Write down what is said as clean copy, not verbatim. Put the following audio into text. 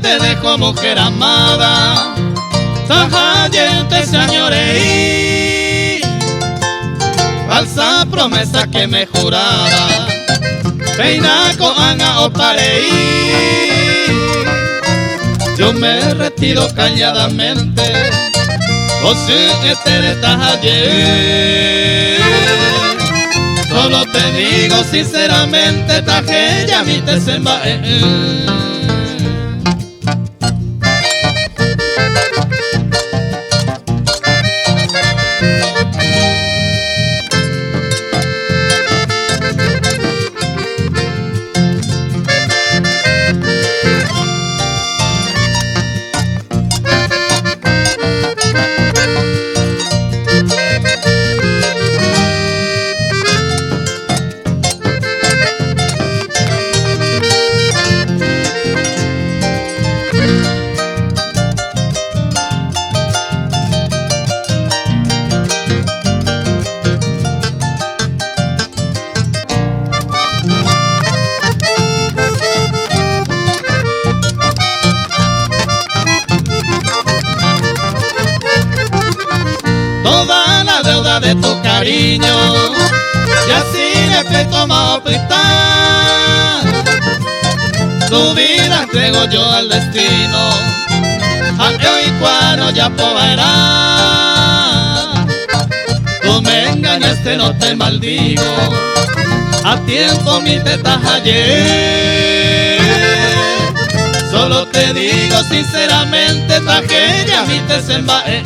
te dejo mujer amada, tajaye te señorei, falsa promesa que me juraba, peinaco anga oparei. Yo me retiro calladamente, o si te tajaye. Solo te digo sinceramente, tajaye a mí te sembae. Toda la deuda de tu cariño y así le presto más prestar. Tu vida entrego yo al destino, al hoy cuando ya poderá. Tú me engañaste, no te maldigo, a tiempo mi te tajaye. Solo te digo sinceramente, tajaye a mí te sembae.